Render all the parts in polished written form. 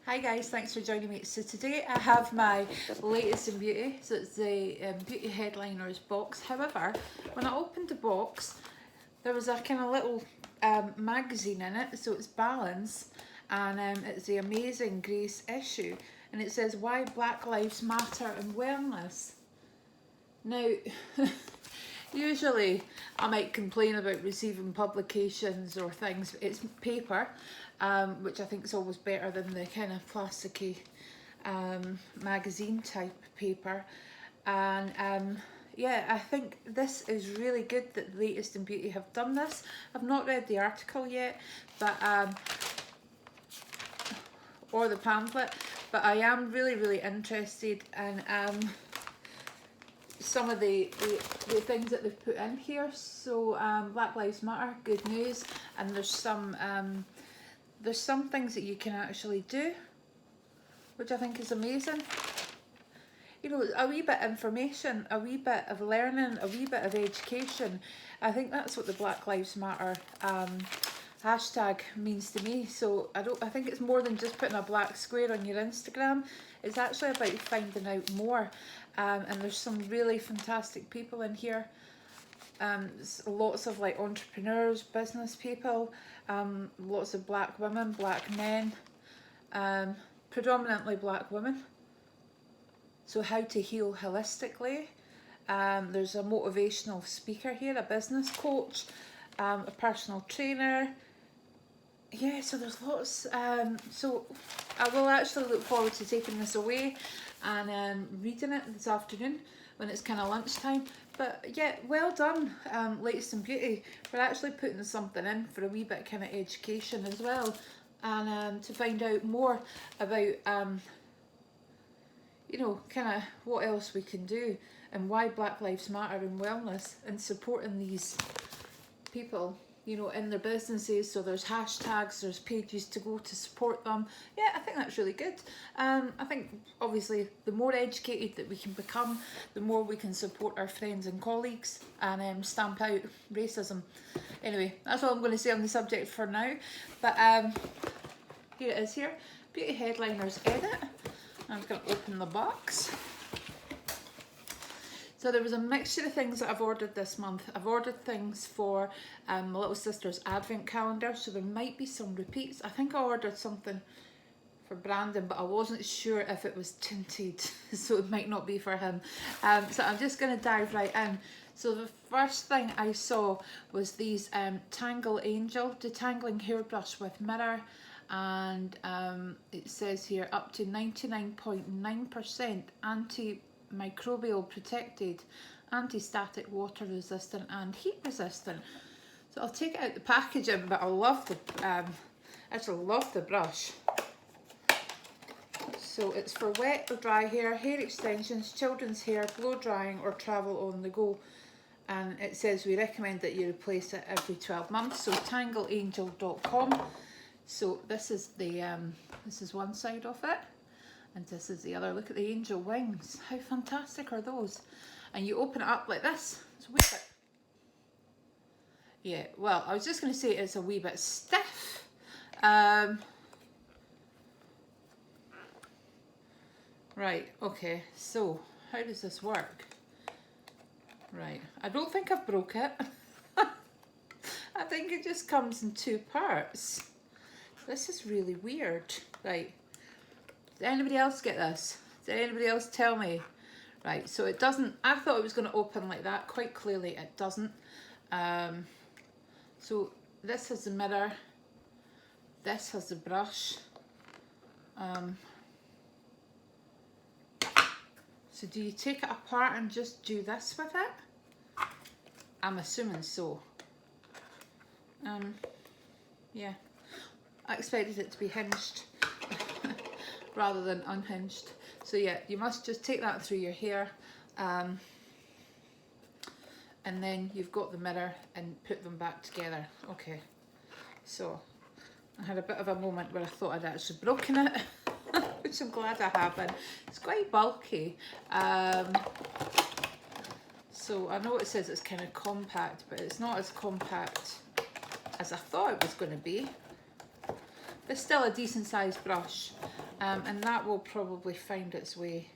Hi guys, thanks for joining me. So today I have my latest in beauty, so it's the Beauty Headliners box. However, when I opened the box, there was a kind of little magazine in it, so it's Balance, and it's the Amazing Grace issue, and it says Why Black Lives Matter and Wellness. Now, usually I might complain about receiving publications or things. It's paper, which I think is always better than the kind of plasticky magazine type paper. And yeah, I think this is really good that Latest in Beauty have done this. I've not read the article yet, but or the pamphlet, but I am really interested in some of the things that they've put in here. So Black Lives Matter, good news, and there's some things that you can actually do, which I think is amazing. You know, a wee bit of information, a wee bit of learning, a wee bit of education. I think that's what the Black Lives Matter hashtag means to me. So I think it's more than just putting a black square on your Instagram. It's actually about finding out more. And there's some really fantastic people in here. Lots of like entrepreneurs, business people, lots of black women, black men, predominantly black women. So how to heal holistically. There's a motivational speaker here, a business coach, a personal trainer. Yeah, so there's lots. So I will actually look forward to taking this away and reading it this afternoon when it's kind of lunchtime. But yeah, well done, Latest in Beauty, for actually putting something in for a wee bit kind of education as well, and to find out more about you know, kind of what else we can do and why Black Lives Matter and wellness and supporting these people, you know, in their businesses. So there's hashtags, there's pages to go to support them. Yeah, I think that's really good. I think obviously the more educated that we can become, the more we can support our friends and colleagues and stamp out racism. Anyway, that's all I'm going to say on the subject for now. But here it is here, Beauty Headliners Edit. I'm going to open the box. So there was a mixture of things that I've ordered this month. I've ordered things for my little sister's advent calendar, so there might be some repeats. I think I ordered something for Brandon, but I wasn't sure if it was tinted, so it might not be for him. So I'm just going to dive right in. So the first thing I saw was these Tangle Angel Detangling Hairbrush with Mirror, and it says here up to 99.9% antimicrobial protected, anti-static, water resistant and heat resistant. So I'll take it out the packaging, but I love the actually love the brush. So it's for wet or dry hair, hair extensions, children's hair, blow drying or travel on the go. And it says we recommend that you replace it every 12 months. So tangleangel.com. So this is the this is one side of it, and this is the other. Look at the angel wings. How fantastic are those? And you open it up like this. It's a wee bit. Yeah. Well, I was just going to say it's a wee bit stiff. Right. Okay. So how does this work? Right. I don't think I've broke it. I think it just comes in two parts. This is really weird. Right. Did anybody else get this? Did anybody else tell me? Right, so it doesn't, I thought it was going to open like that. Quite clearly it doesn't. So this has the mirror. This has the brush. So do you take it apart and just do this with it? I'm assuming so. Yeah. I expected it to be hinged rather than unhinged. So yeah, you must just take that through your hair, and then you've got the mirror and put them back together. Okay, so I had a bit of a moment where I thought I'd actually broken it, which I'm glad I haven't. It's quite bulky. So I know it says it's kind of compact, but it's not as compact as I thought it was going to be. but still a decent sized brush, and that will probably find its way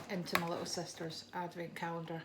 into my little sister's advent calendar.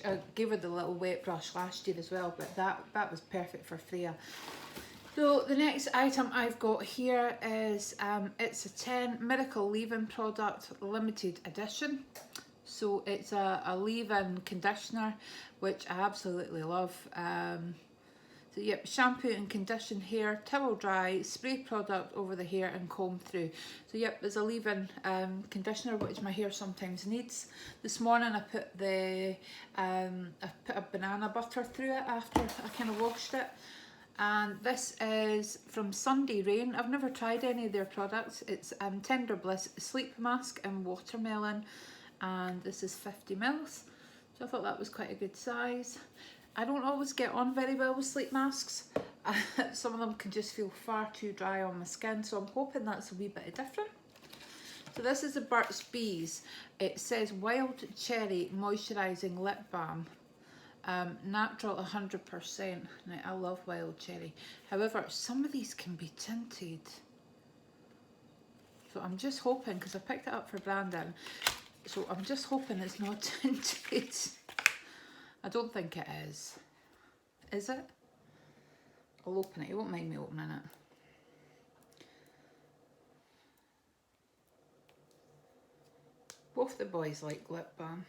I gave her the little wet brush last year as well, but that was perfect for Freya. So the next item I've got here is it's a 10 Miracle Leave-In product, limited edition. So it's a leave-in conditioner, which I absolutely love. So yep, shampoo and condition hair, towel dry, spray product over the hair and comb through. So yep, there's a leave-in conditioner which my hair sometimes needs. This morning I put I put a banana butter through it after I kind of washed it. And this is from Sunday Rain. I've never tried any of their products. It's Tender Bliss Sleep Mask in watermelon, and this is 50 mils. So I thought that was quite a good size. I don't always get on very well with sleep masks. Some of them can just feel far too dry on my skin, so I'm hoping that's a wee bit different. So this is the Burt's Bees. It says Wild Cherry Moisturising Lip Balm. Natural 100%. Now, I love wild cherry. However, some of these can be tinted. So I'm just hoping, because I picked it up for Brandon, so I'm just hoping it's not tinted. I don't think it is. Is it? I'll open it. You won't mind me opening it. Both the boys like lip balm.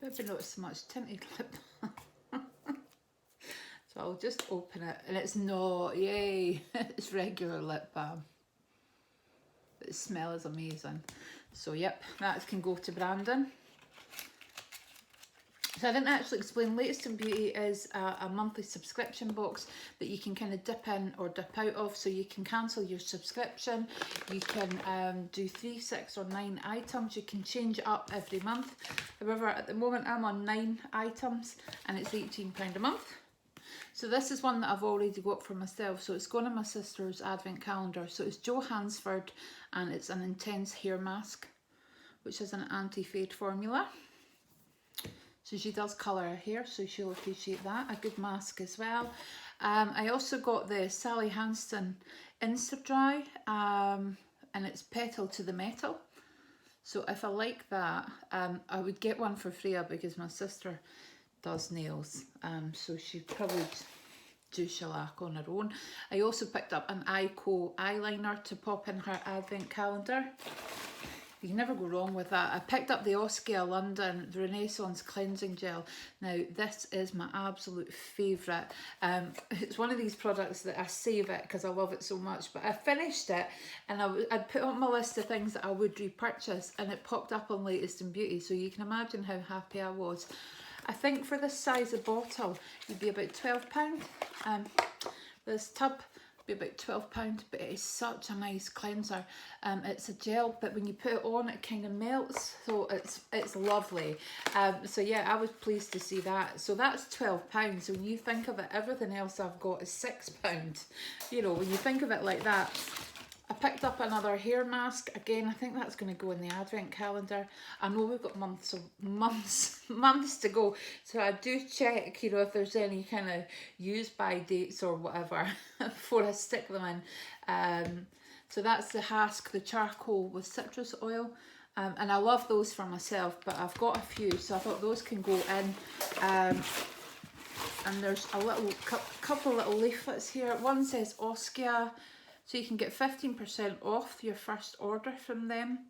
I've noticed so much tinted lip balm. So I'll just open it, and it's not, yay, it's regular lip balm. But the smell is amazing. So yep, that can go to Brandon. So I didn't actually explain, Latest in Beauty is a monthly subscription box that you can kind of dip in or dip out of. So you can cancel your subscription, you can do 3, 6 or 9 items, you can change it up every month. However, at the moment I'm on 9 items and it's £18 a month. So this is one that I've already got for myself. So it's going in my sister's advent calendar. So it's Jo Hansford, and it's an intense hair mask, which is an anti-fade formula. So she does colour her hair, so she'll appreciate that. A good mask as well. I also got the Sally Hansen Insta Dry, and it's Petal to the Metal. So if I like that, I would get one for Freya because my sister does nails. So she'd probably do shellac on her own. I also picked up an Ico eyeliner to pop in her advent calendar. You can never go wrong with that. I picked up the Oskia London Renaissance Cleansing Gel. Now, this is my absolute favourite. It's one of these products that I save it because I love it so much. But I finished it, and I'd put on my list of things that I would repurchase, and it popped up on Latest in Beauty. So you can imagine how happy I was. I think for this size of bottle, it'd be about £12. This tub be about £12, but it is such a nice cleanser. It's a gel, but when you put it on, it kind of melts, so it's lovely. So yeah, I was pleased to see that. So that's £12. So when you think of it, everything else I've got is £6. You know, when you think of it like that. I picked up another hair mask. Again, I think that's going to go in the advent calendar. I know we've got months to go. So I do check, you know, if there's any kind of use by dates or whatever before I stick them in. So that's the Hask, the charcoal with citrus oil. And I love those for myself, but I've got a few, so I thought those can go in. And there's a little couple little leaflets here. One says Oskia. So you can get 15% off your first order from them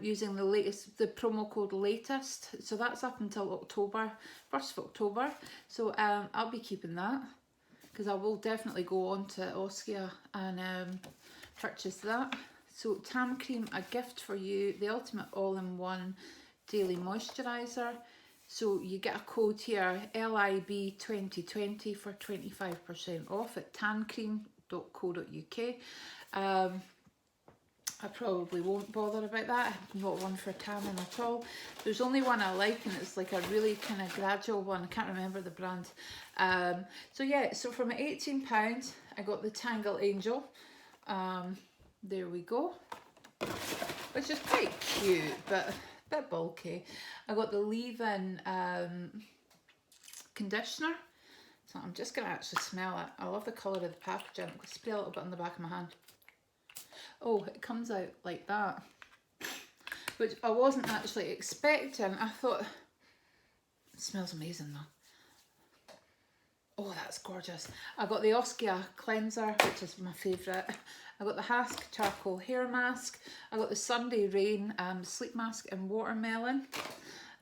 using the promo code LATEST. So that's up until October, 1st of October. So I'll be keeping that because I will definitely go on to Oskia and purchase that. So Tan Cream, a gift for you, the ultimate all-in-one daily moisturiser. So you get a code here, LIB2020 for 25% off at tancream.co.uk. I probably won't bother about that. I'm not one for tanning at all. There's only one I like, and it's like a really kind of gradual one. I can't remember the brand. So yeah, so from £18, I got the Tangle Angel. There we go. Which is quite cute, but a bit bulky. I got the leave-in conditioner. So I'm just going to actually smell it. I love the colour of the packaging. I'm going to spray a little bit on the back of my hand. Oh, it comes out like that, which I wasn't actually expecting. I thought, it smells amazing though. Oh, that's gorgeous. I got the Oskia cleanser, which is my favourite. I got the Hask charcoal hair mask. I got the Sunday Rain sleep mask in watermelon.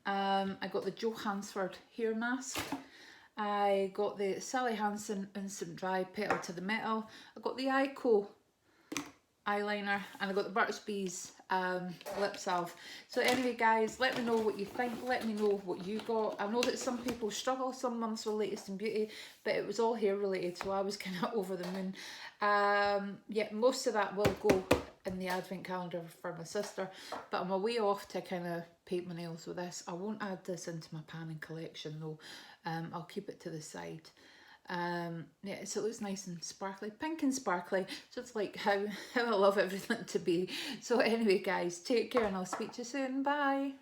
I got the Jo Hansford hair mask. I got the Sally Hansen Instant Dry Petal to the Metal. I got the Ico eyeliner, and I got the Burt's Bees lip salve. So anyway guys, let me know what you think, let me know what you got. I know that some people struggle some months with Latest in Beauty, but it was all hair related, so I was kind of over the moon. Yeah, most of that will go in the advent calendar for my sister, but I'm away off to kind of paint my nails with this. I won't add this into my panning collection though. I'll keep it to the side. Yeah, so it looks nice and sparkly, pink and sparkly, just like how I love everything to be. So anyway guys, take care and I'll speak to you soon. Bye.